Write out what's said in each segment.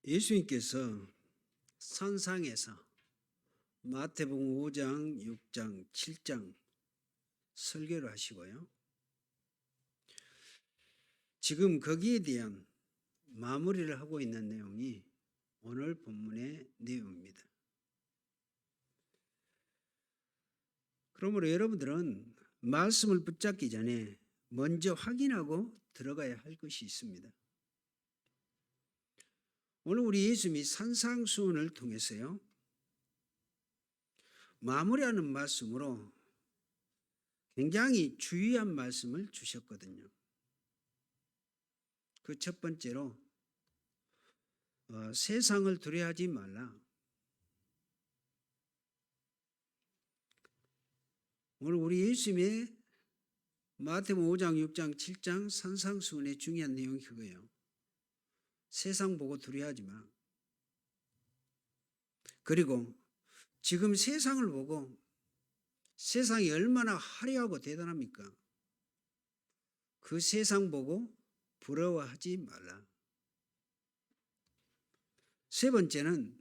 예수님께서 산상에서 마태복음 5장, 6장, 7장 설교를 하시고요. 지금 거기에 대한 마무리를 하고 있는 내용이 오늘 본문의 내용입니다. 그러므로 여러분들은 말씀을 붙잡기 전에 먼저 확인하고 들어가야 할 것이 있습니다. 오늘 우리 예수님이 산상수훈을 통해서요, 마무리하는 말씀으로 굉장히 주의한 말씀을 주셨거든요. 그 첫 번째로 세상을 두려워하지 말라. 오늘 우리 예수님의 마태복음 5장, 6장, 7장 산상수훈의 중요한 내용이 그거예요. 세상 보고 두려워하지 마. 그리고 지금 세상을 보고 세상이 얼마나 화려하고 대단합니까? 그 세상 보고 부러워하지 말라. 세 번째는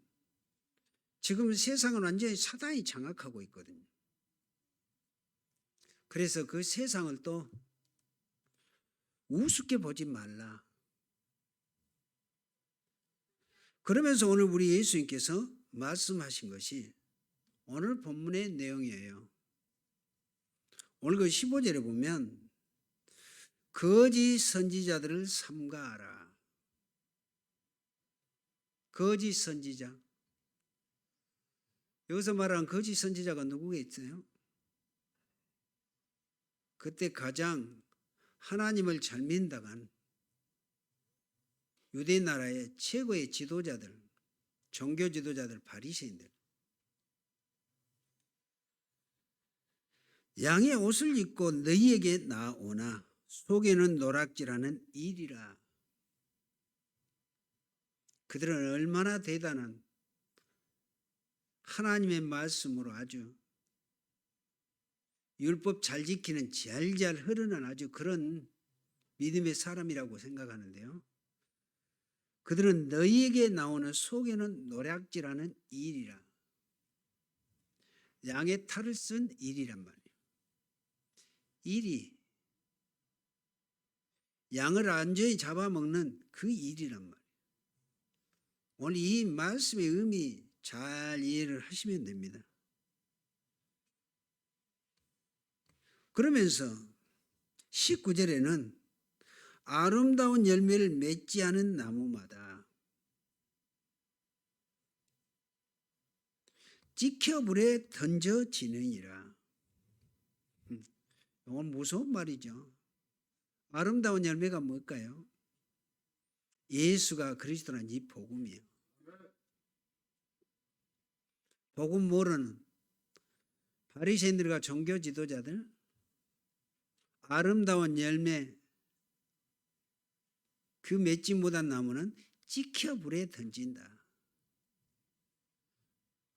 지금 세상은 완전히 사단이 장악하고 있거든요. 그래서 그 세상을 또 우습게 보지 말라. 그러면서 오늘 우리 예수님께서 말씀하신 것이 오늘 본문의 내용이에요. 오늘 그 15절에 보면 거짓 선지자들을 삼가하라. 거짓 선지자. 여기서 말하는 거짓 선지자가 누구겠어요? 그때 가장 하나님을 잘 믿다간 유대 나라의 최고의 지도자들, 종교 지도자들, 바리새인들. 양의 옷을 입고 너희에게 나오나 속에는 노략질하는 일이라. 그들은 얼마나 대단한 하나님의 말씀으로 아주 율법 잘 지키는 잘잘 흐르는 아주 그런 믿음의 사람이라고 생각하는데요. 그들은 너희에게 나오는 속에는 노략질하는 일이라. 양의 탈을 쓴 일이란 말이에요. 일이 양을 완전히 잡아먹는 그 일이란 말이에요. 오늘 이 말씀의 의미 잘 이해를 하시면 됩니다. 그러면서 19절에는 아름다운 열매를 맺지 않은 나무마다 찍혀 불에 던져지느니라. 이건 무서운 말이죠. 아름다운 열매가 뭘까요? 예수가 그리스도라는 이 복음이에요. 복음 모르는 바리새인들과 종교 지도자들, 아름다운 열매 그 맺지 못한 나무는 찍혀 불에 던진다.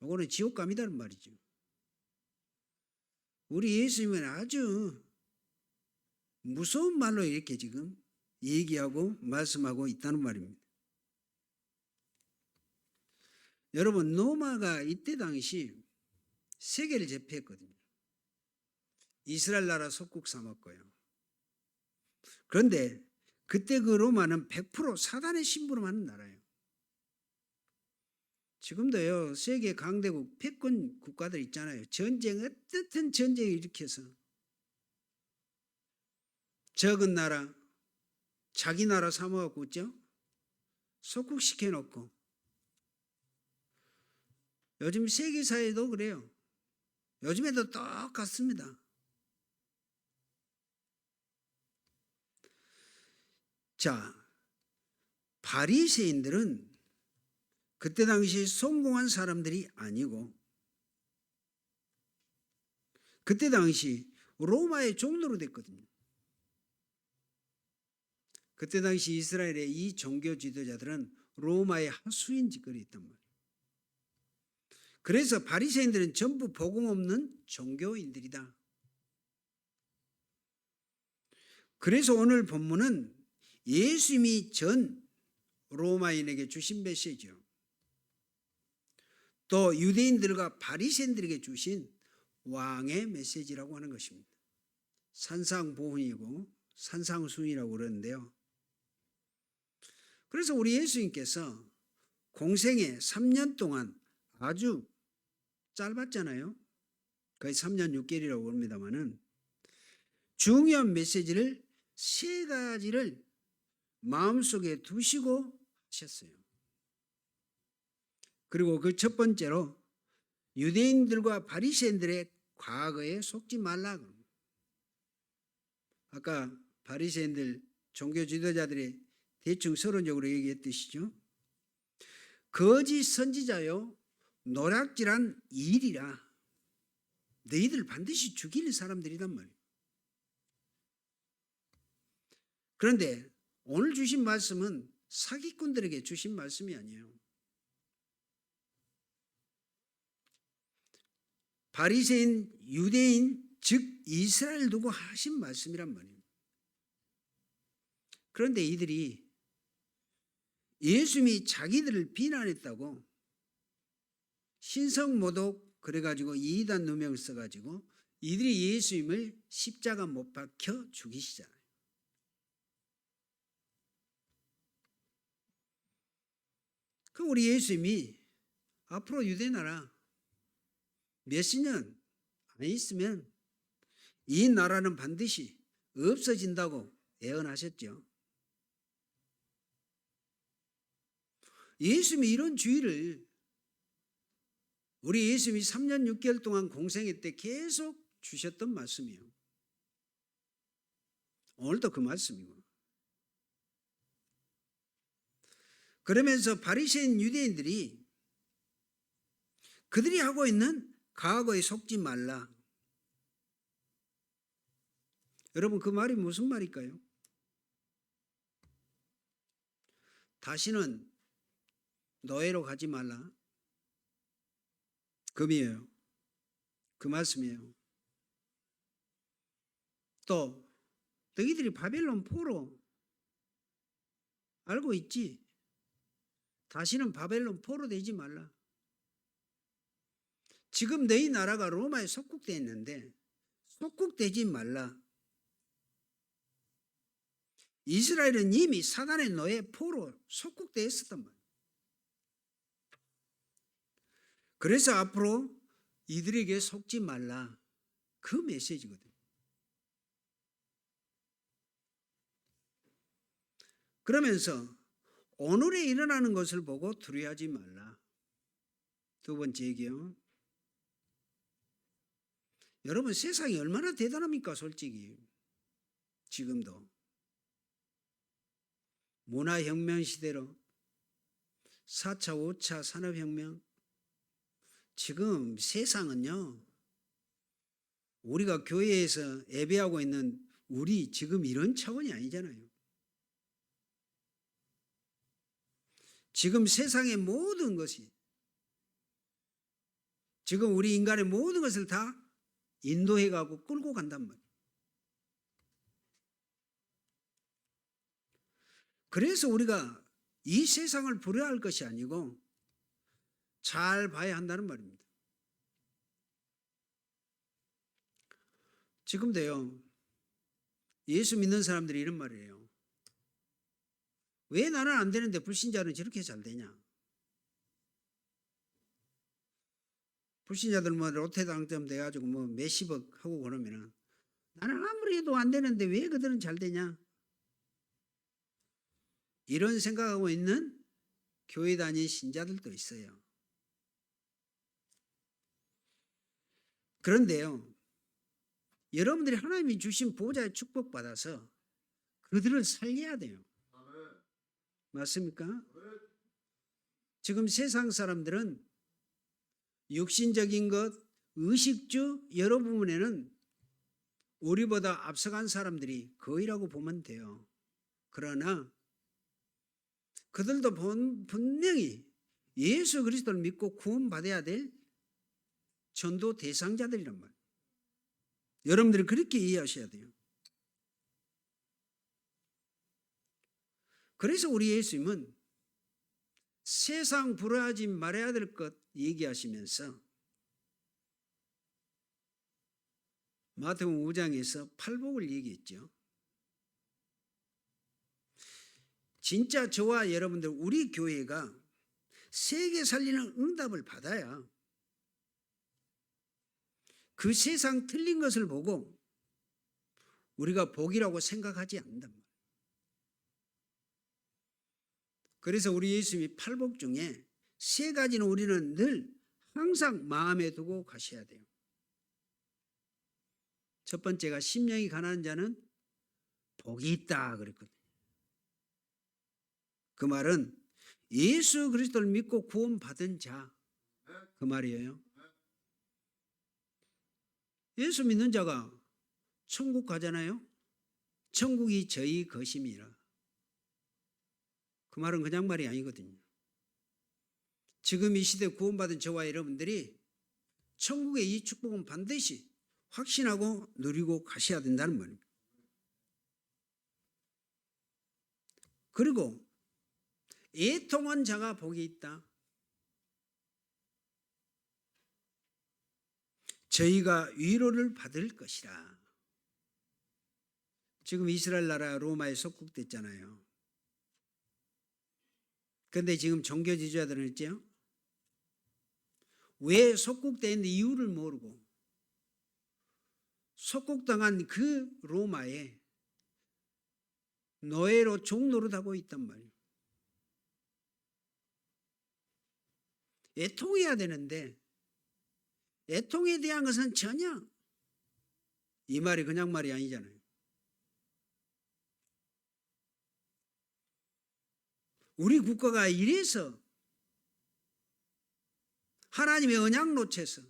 이거는 지옥감이라는 말이죠. 우리 예수님은 아주 무서운 말로 이렇게 지금 얘기하고 말씀하고 있다는 말입니다. 여러분, 로마가 이때 당시 세계를 제패했거든요. 이스라엘 나라 속국 삼았고요. 그런데 그때 그 로마는 100% 사단의 심부름하는 나라예요. 지금도요, 세계 강대국 패권 국가들 있잖아요. 전쟁, 어떻든 전쟁을 일으켜서 적은 나라, 자기 나라 삼아갖고 있죠? 속국시켜놓고. 요즘 세계사회도 그래요. 요즘에도 똑같습니다. 자, 바리새인들은 그때 당시 성공한 사람들이 아니고 그때 당시 로마의 종로로 됐거든요. 그때 당시 이스라엘의 이 종교 지도자들은 로마의 하수인 짓거리 있단 말이에요. 그래서 바리새인들은 전부 복음 없는 종교인들이다. 그래서 오늘 본문은 예수님이 전 로마인에게 주신 메시지요. 또 유대인들과 바리새인들에게 주신 왕의 메시지라고 하는 것입니다. 산상보훈이고 산상수훈이라고 그러는데요. 그래서 우리 예수님께서 공생애 3년 동안 아주 짧았잖아요. 거의 3년 6개월이라고 합니다만은 중요한 메시지를 3가지를 마음속에 두시고 하셨어요. 그리고 그 첫 번째로 유대인들과 바리새인들의 과거에 속지 말라. 아까 바리새인들 종교 지도자들이 대충 서론적으로 얘기했듯이죠. 거짓 선지자요 노략질한 일이라 너희들 반드시 죽일 사람들이란 말이에요. 그런데 오늘 주신 말씀은 사기꾼들에게 주신 말씀이 아니에요. 바리새인, 유대인, 즉 이스라엘 두고 하신 말씀이란 말이에요. 그런데 이들이 예수님이 자기들을 비난했다고 신성모독 그래가지고 이단 누명을 써가지고 이들이 예수님을 십자가 못 박혀 죽이시잖아요. 그 우리 예수님이 앞으로 유대 나라 몇십 년 안 있으면 이 나라는 반드시 없어진다고 예언하셨죠. 예수님이 이런 주의를 우리 예수님이 3년 6개월 동안 공생애 때 계속 주셨던 말씀이에요. 오늘도 그 말씀이고. 그러면서 바리새인 유대인들이 그들이 하고 있는 과거에 속지 말라. 여러분 그 말이 무슨 말일까요? 다시는 노예로 가지 말라. 금이에요. 그 말씀이에요. 또 너희들이 바벨론 포로 알고 있지? 다시는 바벨론 포로 되지 말라. 지금 너희 나라가 로마에 속국되어 있는데 속국되지 말라. 이스라엘은 이미 사단의 노예 포로 속국되어 있었단 말이에요. 그래서 앞으로 이들에게 속지 말라. 그 메시지거든요. 그러면서 오늘에 일어나는 것을 보고 두려워하지 말라. 두 번째 얘기요. 여러분 세상이 얼마나 대단합니까? 솔직히 지금도 문화혁명 시대로 4차 5차 산업혁명 지금 세상은요 우리가 교회에서 예배하고 있는 우리 지금 이런 차원이 아니잖아요. 지금 세상의 모든 것이 지금 우리 인간의 모든 것을 다 인도해가고 끌고 간단 말이에요. 그래서 우리가 이 세상을 불효할 것이 아니고 잘 봐야 한다는 말입니다. 지금도요 예수 믿는 사람들이 이런 말이에요. 왜 나는 안 되는데 불신자는 저렇게 잘 되냐? 불신자들 뭐 롯데 당첨 돼가지고 뭐 몇십억 하고 그러면은 나는 아무리 해도 안 되는데 왜 그들은 잘 되냐? 이런 생각하고 있는 교회 다닌 신자들도 있어요. 그런데요, 여러분들이 하나님이 주신 보좌의 축복받아서 그들을 살려야 돼요. 맞습니까? 지금 세상 사람들은 육신적인 것, 의식주 여러 부분에는 우리보다 앞서간 사람들이 거의라고 보면 돼요. 그러나 그들도 분명히 예수 그리스도를 믿고 구원받아야 될 전도 대상자들이란 말이에요. 여러분들이 그렇게 이해하셔야 돼요. 그래서 우리 예수님은 세상 불화하지 말아야 될 것 얘기하시면서 마태복음 5장에서 팔복을 얘기했죠. 진짜 저와 여러분들 우리 교회가 세계 살리는 응답을 받아야 그 세상 틀린 것을 보고 우리가 복이라고 생각하지 않는단 말이에요. 그래서 우리 예수님이 팔복 중에 세 가지는 우리는 늘 항상 마음에 두고 가셔야 돼요. 첫 번째가 심령이 가난한 자는 복이 있다 그랬거든요. 그 말은 예수 그리스도를 믿고 구원받은 자, 그 말이에요. 예수 믿는 자가 천국 가잖아요. 천국이 저희 것임이라. 그 말은 그냥 말이 아니거든요. 지금 이 시대 구원받은 저와 여러분들이 천국의 이 축복은 반드시 확신하고 누리고 가셔야 된다는 말입니다. 그리고 애통한 자가 복이 있다. 저희가 위로를 받을 것이라. 지금 이스라엘 나라 로마에 속국됐잖아요. 그런데 지금 종교 지주자들은 있죠. 왜 속국됐는데 이유를 모르고 속국당한 그 로마에 노예로 종노릇하고 있단 말이에요. 애통해야 되는데 애통에 대한 것은 전혀 이 말이 그냥 말이 아니잖아요. 우리 국가가 이래서 하나님의 언약 놓쳐서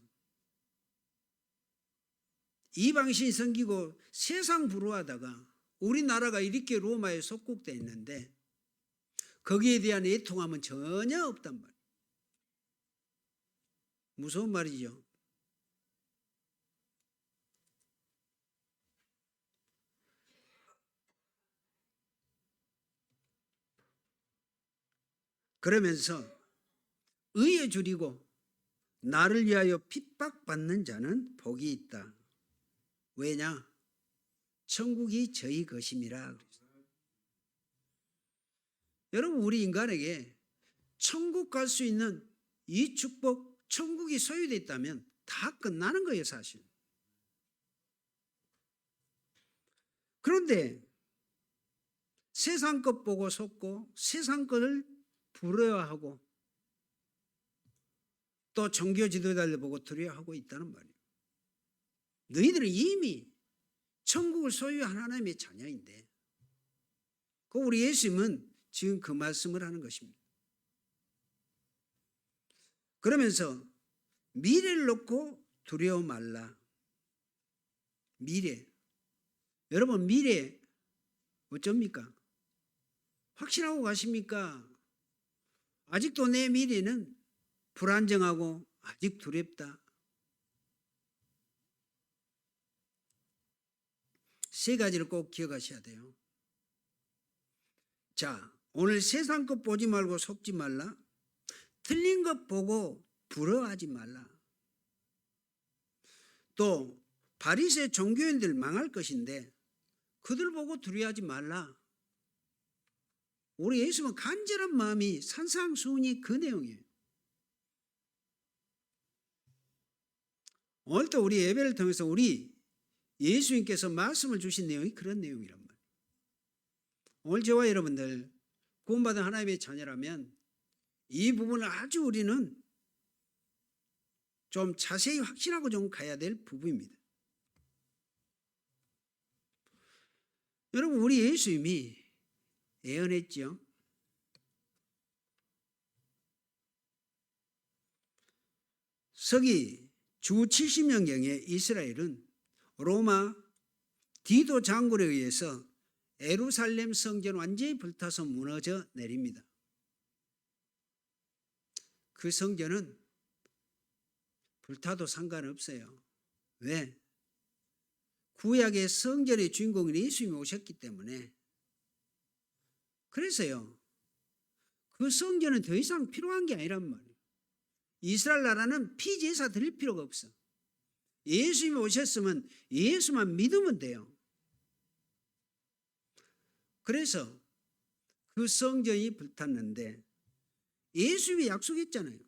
이방신이 섬기고 세상 부러워하다가 우리나라가 이렇게 로마에 속국돼 있는데 거기에 대한 애통함은 전혀 없단 말이에요. 무서운 말이죠. 그러면서 의에 줄이고 나를 위하여 핍박받는 자는 복이 있다. 왜냐? 천국이 저희 것임이라. 여러분, 우리 인간에게 천국 갈 수 있는 이 축복, 천국이 소유됐다면 다 끝나는 거예요, 사실. 그런데 세상 것 보고 속고 세상 것을 부러워하고 또 종교 지도자들 보고 두려워하고 있다는 말이에요. 너희들은 이미 천국을 소유한 하나님의 자녀인데, 그 우리 예수님은 지금 그 말씀을 하는 것입니다. 그러면서 미래를 놓고 두려워 말라. 미래. 여러분, 미래 어쩝니까? 확신하고 가십니까? 아직도 내 미래는 불안정하고 아직 두렵다. 세 가지를 꼭 기억하셔야 돼요. 자, 오늘 세상 것 보지 말고 속지 말라. 틀린 것 보고 부러워하지 말라. 또 바리새 종교인들 망할 것인데 그들 보고 두려워하지 말라. 우리 예수님은 간절한 마음이 산상수훈이 그 내용이에요. 오늘 또 우리 예배를 통해서 우리 예수님께서 말씀을 주신 내용이 그런 내용이란 말이에요. 오늘 저와 여러분들 구원받은 하나님의 자녀라면 이 부분을 아주 우리는 좀 자세히 확신하고 좀 가야 될 부분입니다. 여러분, 우리 예수님이 예언했죠. 서기 주 70년경에 이스라엘은 로마 디도 장군에 의해서 예루살렘 성전 완전히 불타서 무너져 내립니다. 그 성전은 불타도 상관없어요. 왜? 구약의 성전의 주인공인 예수님이 오셨기 때문에. 그래서요, 그 성전은 더 이상 필요한 게 아니란 말이에요. 이스라엘 나라는 피제사 드릴 필요가 없어. 예수님이 오셨으면 예수만 믿으면 돼요. 그래서 그 성전이 불탔는데 예수님이 약속했잖아요.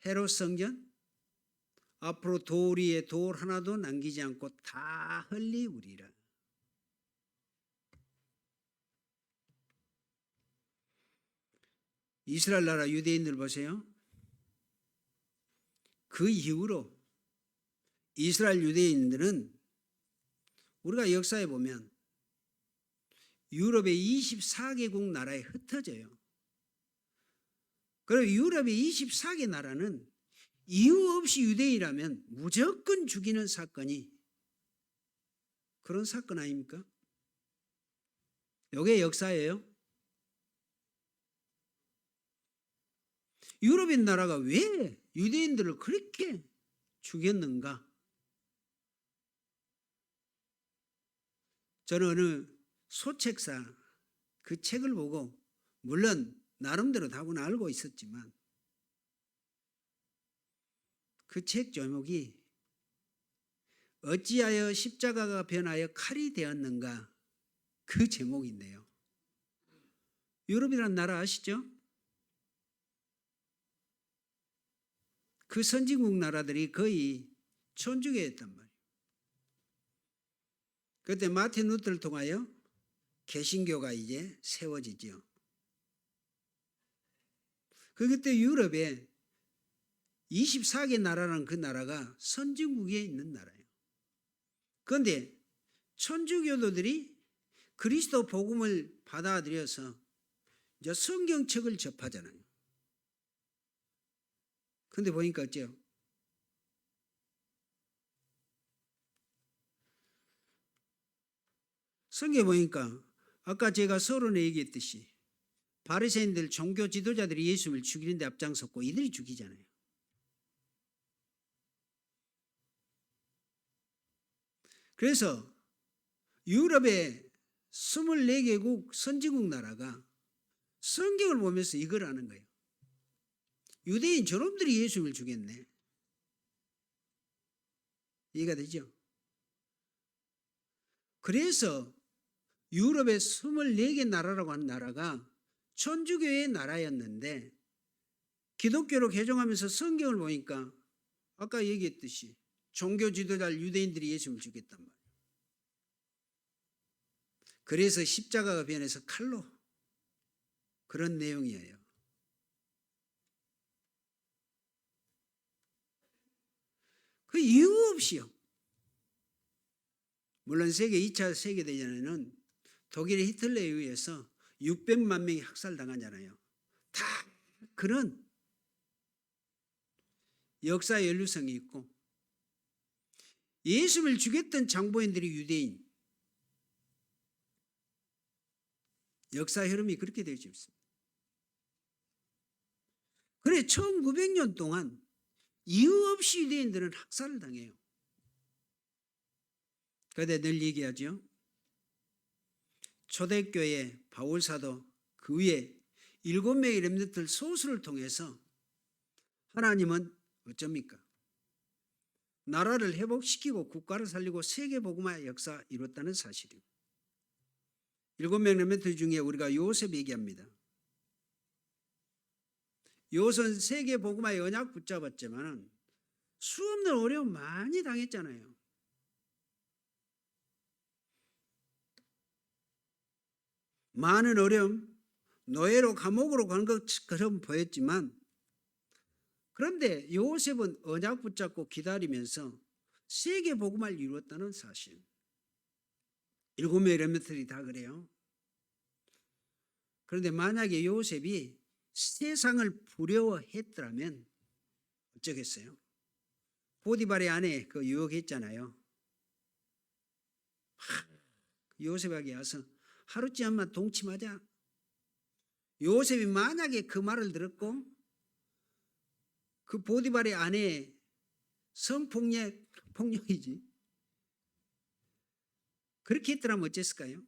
헤롯 성전 앞으로 돌 위에 돌 하나도 남기지 않고 다 흘리우리라. 이스라엘 나라 유대인들 보세요. 그 이후로 이스라엘 유대인들은 우리가 역사에 보면 유럽의 24개국 나라에 흩어져요. 그리고 유럽의 24개 나라는 이유 없이 유대인이라면 무조건 죽이는 사건이 그런 사건 아닙니까? 이게 역사예요. 유럽의 나라가 왜 유대인들을 그렇게 죽였는가? 저는 어느 소책사 그 책을 보고 물론 나름대로 다고는 알고 있었지만 그 책 제목이 어찌하여 십자가가 변하여 칼이 되었는가 그 제목인데요. 유럽이라는 나라 아시죠? 그 선진국 나라들이 거의 천주교였단 말이에요. 그때 마틴 루터를 통하여 개신교가 이제 세워지죠. 그때 유럽에 24개 나라라는 그 나라가 선진국에 있는 나라예요. 그런데 천주교도들이 그리스도 복음을 받아들여서 이제 성경책을 접하잖아요. 그런데 보니까 어째요? 성경에 보니까 아까 제가 서론에 얘기했듯이 바리새인들 종교 지도자들이 예수님을 죽이는데 앞장섰고 이들이 죽이잖아요. 그래서 유럽의 24개국 선진국 나라가 성경을 보면서 이걸 하는 거예요. 유대인 저놈들이 예수님을 죽였네. 이해가 되죠? 그래서 유럽의 24개 나라라고 하는 나라가 천주교의 나라였는데 기독교로 개종하면서 성경을 보니까 아까 얘기했듯이 종교 지도자 유대인들이 예수님을 죽였단 말이에요. 그래서 십자가가 변해서 칼로 그런 내용이에요. 그 이유 없이요. 물론 세계 2차 세계대전에는 독일의 히틀러에 의해서 600만 명이 학살당하잖아요. 다 그런 역사 연루성이 있고 예수를 죽였던 장보인들이 유대인 역사 흐름이 그렇게 되어 있습니다. 그래 1900년 동안 이유 없이 유대인들은 학살을 당해요. 그런데 늘 얘기하죠. 초대교회 바울사도 그 위에 7명의 렘넌트들 소수를 통해서 하나님은 어쩝니까? 나라를 회복시키고 국가를 살리고 세계복음화의 역사 이뤘다는 사실이에요. 7명 렘넌트 중에 우리가 요셉 얘기합니다. 요셉은 세계복음화의 언약 붙잡았지만 수없는 어려움 많이 당했잖아요. 많은 어려움, 노예로 감옥으로 간 것처럼 보였지만 그런데 요셉은 언약 붙잡고 기다리면서 세계 복음화를 이루었다는 사실. 7명의 렘넌트들이 다 그래요. 그런데 만약에 요셉이 세상을 부러워했더라면 어쩌겠어요? 보디발의 아내 그 유혹했잖아요. 요셉에게 와서 하루쯤만 동침하자. 요셉이 만약에 그 말을 들었고 그 보디발의 아내의 폭력이지. 그렇게 했더라면 어땠을까요?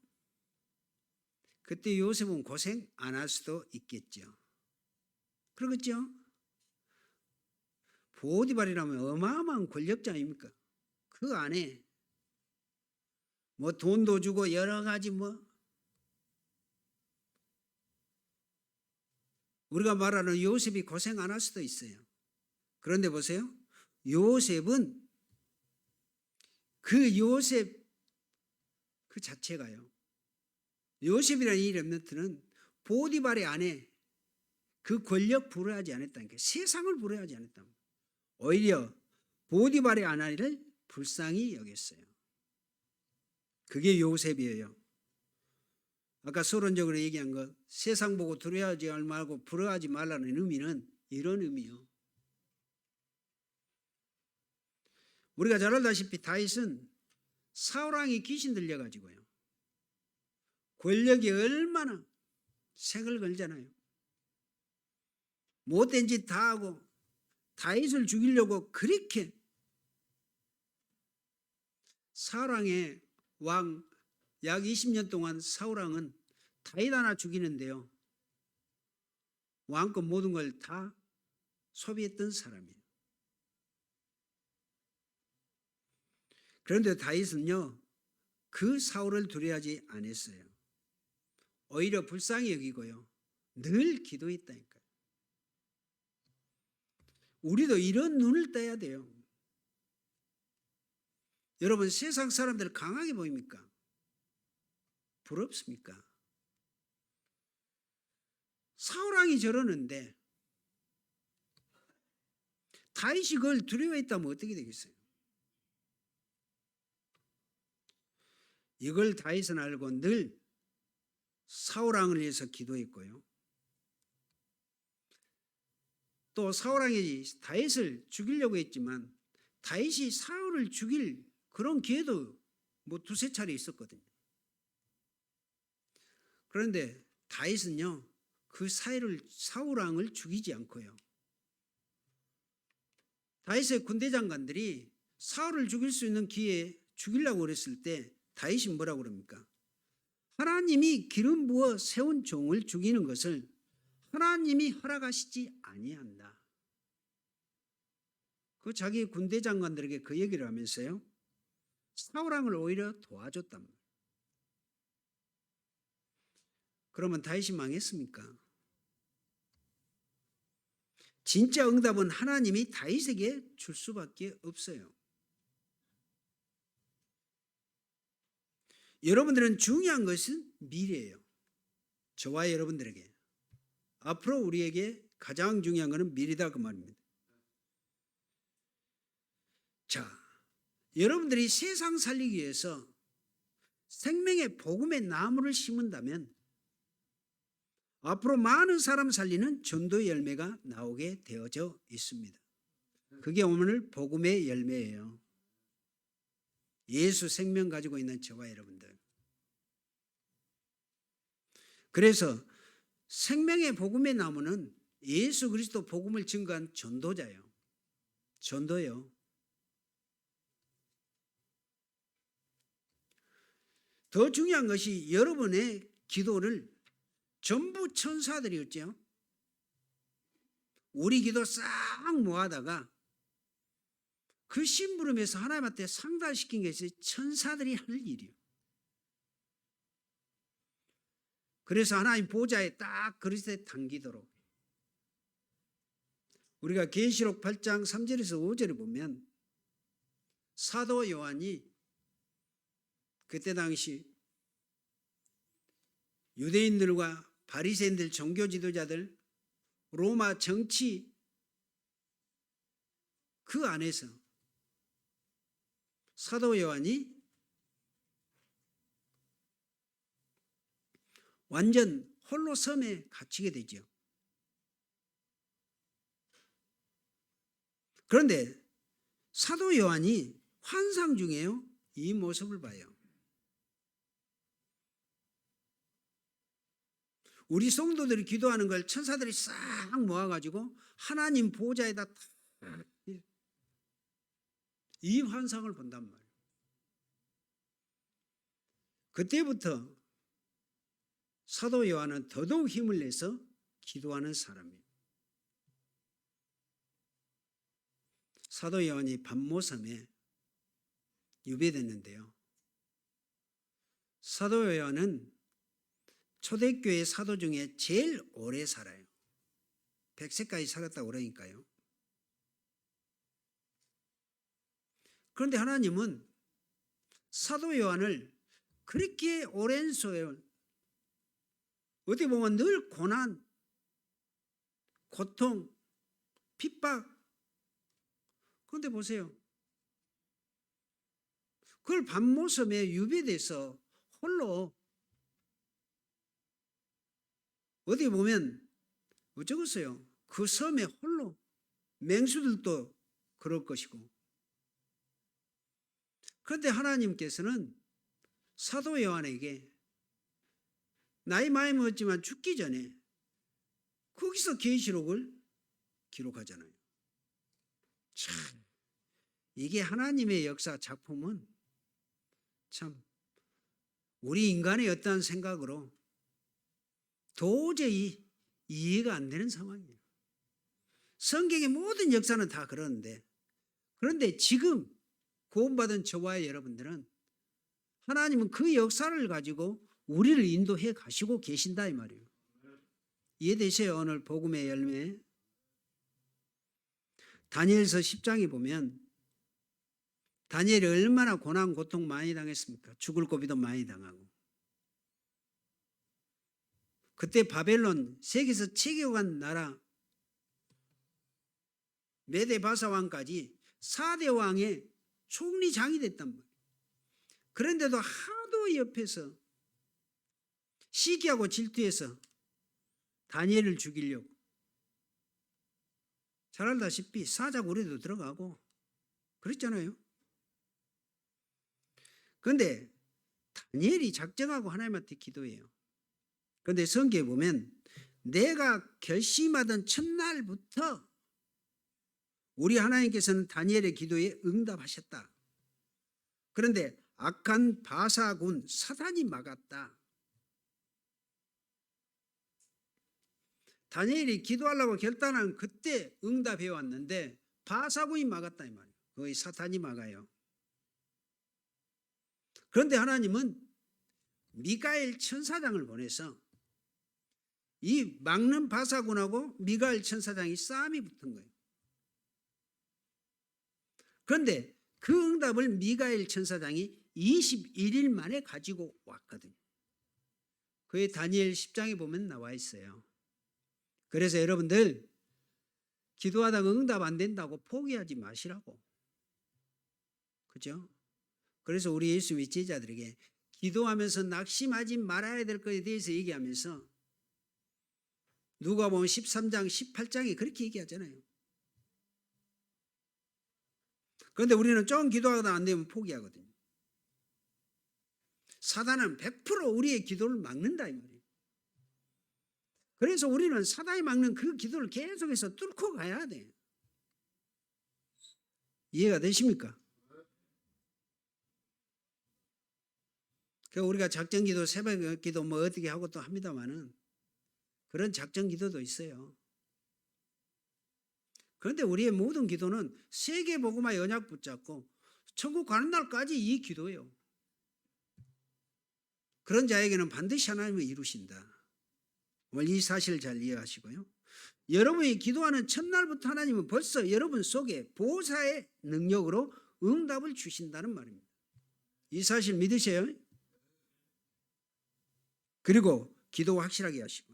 그때 요셉은 고생 안 할 수도 있겠죠. 그러겠죠? 보디발이라면 어마어마한 권력자 아닙니까? 그 안에 뭐 돈도 주고 여러 가지 뭐 우리가 말하는 요셉이 고생 안 할 수도 있어요. 그런데 보세요. 요셉은 그 요셉 그 자체가요. 요셉이라는 이 렘넌트는 보디발의 안에 그 권력 불허하지 않았다니까. 세상을 불허하지 않았다. 오히려 보디발의 아내를 불쌍히 여겼어요. 그게 요셉이에요. 아까 서론적으로 얘기한 것, 세상 보고 두려워하지 말고 불허하지 말라는 의미는 이런 의미요. 우리가 잘 알다시피 다윗은 사울왕이 귀신 들려가지고요. 권력이 얼마나 색을 걸잖아요. 못된 짓 다 하고 다윗을 죽이려고 그렇게 사울왕의 왕 약 20년 동안 사울왕은 다윗 하나 죽이는데요. 왕권 모든 걸 다 소비했던 사람이에요. 그런데 다윗은요. 그 사울을 두려워하지 않았어요. 오히려 불쌍히 여기고요. 늘 기도했다니까요. 우리도 이런 눈을 떠야 돼요. 여러분 세상 사람들 강하게 보입니까? 부럽습니까? 사울왕이 저러는데 다윗이 그걸 두려워했다면 어떻게 되겠어요? 이걸 다윗은 알고 늘 사울왕을 위해서 기도했고요. 또 사울왕이 다윗을 죽이려고 했지만 다윗이 사울을 죽일 그런 기회도 뭐 두세 차례 있었거든요. 그런데 다윗은요. 그 사울왕을 죽이지 않고요. 다윗의 군대 장관들이 사울을 죽일 수 있는 기회에 죽이려고 그랬을 때 다윗이 뭐라고 그럽니까? 하나님이 기름 부어 세운 종을 죽이는 것을 하나님이 허락하시지 아니한다. 그 자기 군대 장관들에게 그 얘기를 하면서요. 사울왕을 오히려 도와줬단 말이에요. 그러면 다윗이 망했습니까? 진짜 응답은 하나님이 다윗에게 줄 수밖에 없어요. 여러분들은 중요한 것은 미래예요. 저와 여러분들에게. 앞으로 우리에게 가장 중요한 것은 미래다 그 말입니다. 자, 여러분들이 세상 살리기 위해서 생명의 복음의 나무를 심은다면 앞으로 많은 사람 살리는 전도의 열매가 나오게 되어져 있습니다. 그게 오늘 복음의 열매예요. 예수 생명 가지고 있는 저와 여러분들. 그래서 생명의 복음의 나무는 예수 그리스도 복음을 증거한 전도자예요. 전도요. 더 중요한 것이 여러분의 기도를 전부 천사들이었죠. 우리 기도 싹 모아다가 그 심부름에서 하나님한테 상달시킨 것이 천사들이 할 일이에요. 그래서 하나님 보좌에 딱 그리스도에 당기도록 우리가 계시록 8장 3절에서 5절에 보면 사도 요한이 그때 당시 유대인들과 바리새인들 종교 지도자들 로마 정치 그 안에서 사도 요한이 완전 홀로 섬에 갇히게 되죠. 그런데 사도 요한이 환상 중에요. 이 모습을 봐요. 우리 성도들이 기도하는 걸 천사들이 싹 모아가지고 하나님 보좌에다 이 환상을 본단 말이에요. 그때부터 사도 요한은 더더욱 힘을 내서 기도하는 사람이에요. 사도 요한이 밤모섬에 유배됐는데요. 사도 요한은 초대교회 사도 중에 제일 오래 살아요. 100세까지 살았다고 그러니까요. 그런데 하나님은 사도 요한을 그렇게 오랜 세월, 어떻게 보면 늘 고난, 고통, 핍박, 그런데 보세요. 그걸 밤모섬에 유배돼서 홀로 어디 보면 어쩌겠어요. 그 섬에 홀로, 맹수들도 그럴 것이고. 그런데 하나님께서는 사도 요한에게 나이 많이 먹었지만 죽기 전에 거기서 계시록을 기록하잖아요. 참, 이게 하나님의 역사 작품은 참 우리 인간의 어떠한 생각으로 도저히 이해가 안 되는 상황이에요. 성경의 모든 역사는 다 그러는데, 그런데 지금 구원받은 저와 여러분들은 하나님은 그 역사를 가지고 우리를 인도해 가시고 계신다 이 말이에요. 이해되세요? 오늘 복음의 열매. 다니엘서 10장에 보면 다니엘이 얼마나 고난 고통 많이 당했습니까? 죽을 고비도 많이 당하고. 그때 바벨론 세계에서 최고한 나라 메데 바사 왕까지 4대 왕의 총리장이 됐단 말이에요. 그런데도 하도 옆에서 시기하고 질투해서 다니엘을 죽이려고. 잘 알다시피 사자굴에도 들어가고 그랬잖아요. 그런데 다니엘이 작정하고 하나님한테 기도해요. 그런데 성경에 보면 내가 결심하던 첫날부터 우리 하나님께서는 다니엘의 기도에 응답하셨다. 그런데 악한 바사군 사단이 막았다. 다니엘이 기도하려고 결단한 그때 응답해 왔는데 바사군이 막았다 이 말이에요. 거의 사탄이 막아요. 그런데 하나님은 미가엘 천사장을 보내서 이 막는 바사군하고 미가엘 천사장이 싸움이 붙은 거예요. 그런데 그 응답을 미가엘 천사장이 21일 만에 가지고 왔거든요. 그게 다니엘 10장에 보면 나와 있어요. 그래서 여러분들 기도하다가 응답 안 된다고 포기하지 마시라고. 그죠? 그래서 우리 예수의 제자들에게 기도하면서 낙심하지 말아야 될 것에 대해서 얘기하면서 누가복음 13장 18장에 그렇게 얘기하잖아요. 그런데 우리는 좀 기도하다 안 되면 포기하거든요. 사단은 100% 우리의 기도를 막는다 이 말이에요. 그래서 우리는 사단이 막는 그 기도를 계속해서 뚫고 가야 돼요. 이해가 되십니까? 그러니까 우리가 작전 기도, 새벽 기도 뭐 어떻게 하고 또 합니다만은 그런 작전 기도도 있어요. 그런데 우리의 모든 기도는 세계 복음화의 언약 붙잡고 천국 가는 날까지 이 기도예요. 그런 자에게는 반드시 하나님을 이루신다. 오늘 이 사실을 잘 이해하시고요. 여러분이 기도하는 첫날부터 하나님은 벌써 여러분 속에 보호사의 능력으로 응답을 주신다는 말입니다. 이 사실 믿으세요? 그리고 기도 확실하게 하시고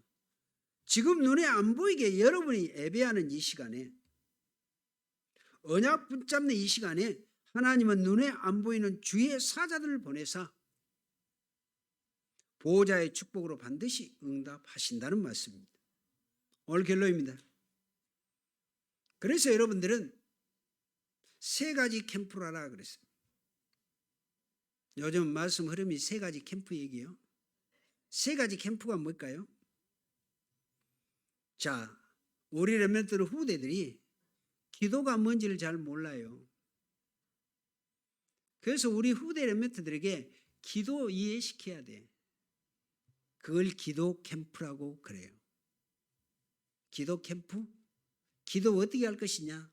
지금 눈에 안 보이게 여러분이 예배하는 이 시간에 언약 붙잡는 이 시간에 하나님은 눈에 안 보이는 주의 사자들을 보내사 보호자의 축복으로 반드시 응답하신다는 말씀입니다. 오늘 결론입니다. 그래서 여러분들은 세 가지 캠프를 하라 그랬어요. 요즘 말씀 흐름이 세 가지 캠프 얘기예요. 세 가지 캠프가 뭘까요? 자, 우리 렘넌트 후대들이 기도가 뭔지를 잘 몰라요. 그래서 우리 후대 렘넌트들에게 기도 이해시켜야 돼. 그걸 기도 캠프라고 그래요. 기도 캠프? 기도 어떻게 할 것이냐?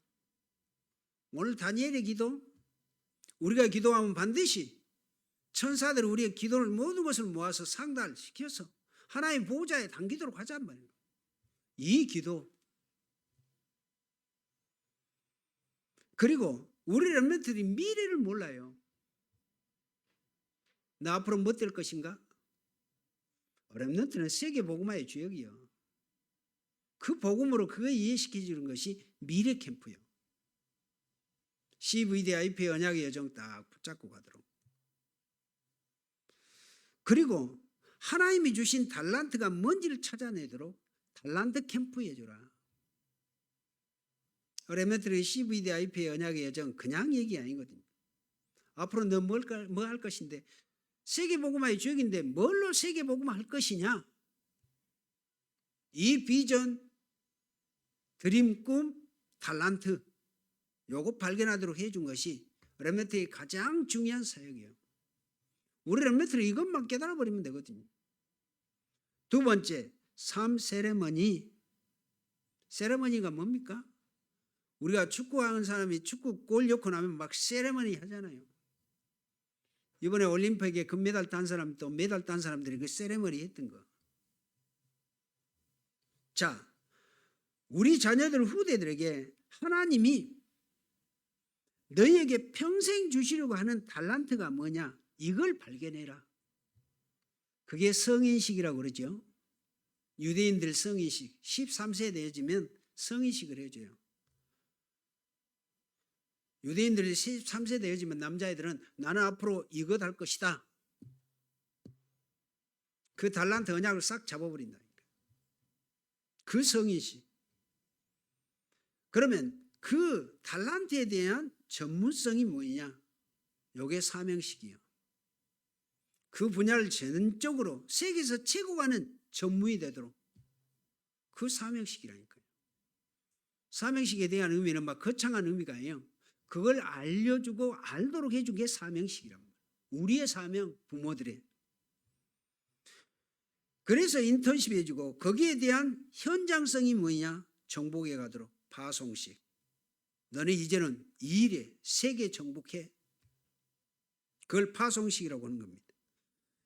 오늘 다니엘의 기도, 우리가 기도하면 반드시 천사들이 우리의 기도를 모든 것을 모아서 상달시켜서 하나님 보호자에 당기도록 하잔 말이에요. 이 기도. 그리고 우리 렘넌트들이 미래를 몰라요. 나 앞으로 뭐 될 것인가? 렘넌트는 세계 복음화의 주역이요. 그 복음으로 그거 이해시켜 주는 것이 미래 캠프요. CVDIP의 언약의 여정 딱 붙잡고 가도록. 그리고 하나님이 주신 달란트가 뭔지를 찾아내도록 달란트 캠프 해주라. 렘넌트의 CVDIP의 언약의 여정 그냥 얘기 아니거든요. 앞으로 너 뭐 할 것인데, 세계복음화의 주역인데 뭘로 세계복음화 할 것이냐? 이 비전, 드림, 꿈, 달란트 요거 발견하도록 해준 것이 렘넌트의 가장 중요한 사역이에요. 우리 렘넌트는 이것만 깨달아버리면 되거든요. 두 번째, 삶 세레머니. 세레머니가 뭡니까? 우리가 축구하는 사람이 축구 골 넣고 나면 막 세레머니 하잖아요. 이번에 올림픽에 금메달 딴 사람 또 메달 딴 사람들이 그 세레머니 했던 거. 자, 우리 자녀들 후대들에게 하나님이 너희에게 평생 주시려고 하는 달란트가 뭐냐? 이걸 발견해라. 그게 성인식이라고 그러죠. 유대인들 성인식. 13세 되어지면 성인식을 해줘요. 유대인들이 13세 되어지면 남자애들은 나는 앞으로 이것 할 것이다. 그 달란트 언약을 싹 잡아버린다니까. 그 성인식. 그러면 그 달란트에 대한 전문성이 뭐냐? 요게 사명식이요. 그 분야를 전적으로 세계에서 최고가 하는 전문이 되도록 그 사명식이라니까요. 사명식에 대한 의미는 막 거창한 의미가 아니에요. 그걸 알려주고 알도록 해준 게 사명식이란 말이에요. 우리의 사명, 부모들의. 그래서 인턴십 해주고 거기에 대한 현장성이 뭐냐? 정복해 가도록 파송식. 너네 이제는 이 일에 세계 정복해. 그걸 파송식이라고 하는 겁니다.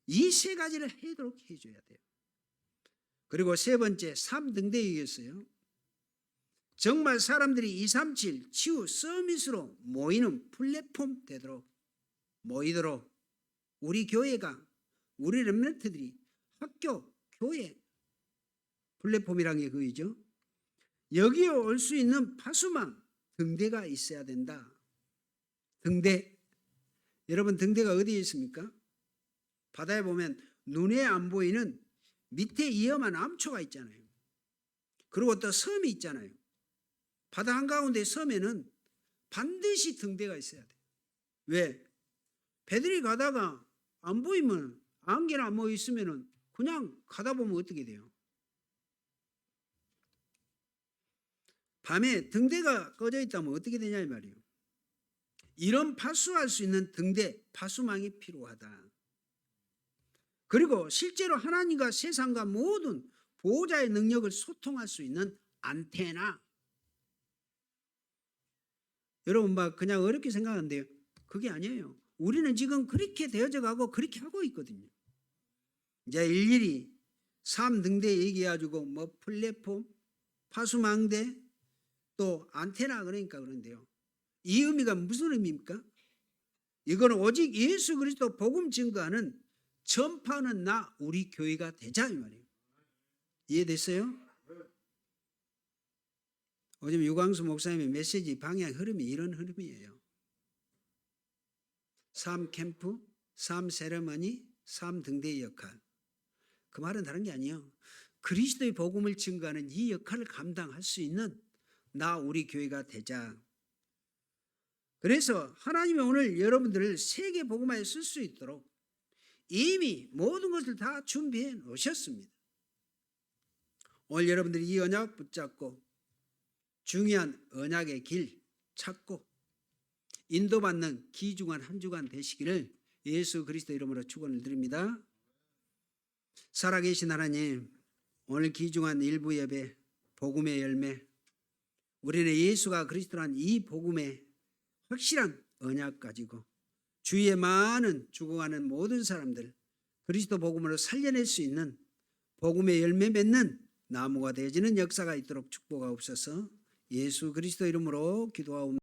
이 세 가지를 하도록 해줘야 돼요. 그리고 세 번째, 3등대이겠어요. 정말 사람들이 237 치유 서밋으로 모이는 플랫폼 되도록 모이도록 우리 교회가 우리 렘넌트들이 학교, 교회 플랫폼이라는 게 그거죠. 여기에 올 수 있는 파수망 등대가 있어야 된다. 등대. 여러분 등대가 어디에 있습니까? 바다에 보면 눈에 안 보이는 밑에 위험한 암초가 있잖아요. 그리고 또 섬이 있잖아요. 바다 한가운데 섬에는 반드시 등대가 있어야 돼요. 왜? 배들이 가다가 안 보이면 안개나 뭐 있으면 그냥 가다 보면 어떻게 돼요? 밤에 등대가 꺼져 있다면 어떻게 되냐 이 말이에요. 이런 파수할 수 있는 등대, 파수망이 필요하다. 그리고 실제로 하나님과 세상과 모든 보호자의 능력을 소통할 수 있는 안테나. 여러분 막 그냥 어렵게 생각하는데요. 그게 아니에요. 우리는 지금 그렇게 되어져 가고 그렇게 하고 있거든요. 이제 일일이 3등대 얘기해가지고 뭐 플랫폼, 파수망대, 또 안테나 그러니까 그런데요. 이 의미가 무슨 의미입니까? 이거는 오직 예수 그리스도 복음 증거하는 전파하는 나 우리 교회가 되자 이 말이에요. 이해됐어요? 요즘 유광수 목사님의 메시지 방향 흐름이 이런 흐름이에요. 3 캠프, 3 세레머니, 3 등대의 역할. 그 말은 다른 게 아니에요. 그리스도의 복음을 증거하는 이 역할을 감당할 수 있는 나 우리 교회가 되자. 그래서 하나님이 오늘 여러분들을 세계 복음화에 쓸 수 있도록 이미 모든 것을 다 준비해 놓으셨습니다. 오늘 여러분들이 이 언약 붙잡고 중요한 언약의 길 찾고 인도받는 귀중한 한 주간 되시기를 예수 그리스도 이름으로 축원을 드립니다. 살아계신 하나님, 오늘 귀중한 일부 예배, 복음의 열매, 우리는 예수가 그리스도란 이 복음의 확실한 언약 가지고 주위에 많은 죽어가는 모든 사람들 그리스도 복음으로 살려낼 수 있는 복음의 열매 맺는 나무가 되어지는 역사가 있도록 축복하옵소서. 예수 그리스도 이름으로 기도하옵나이다.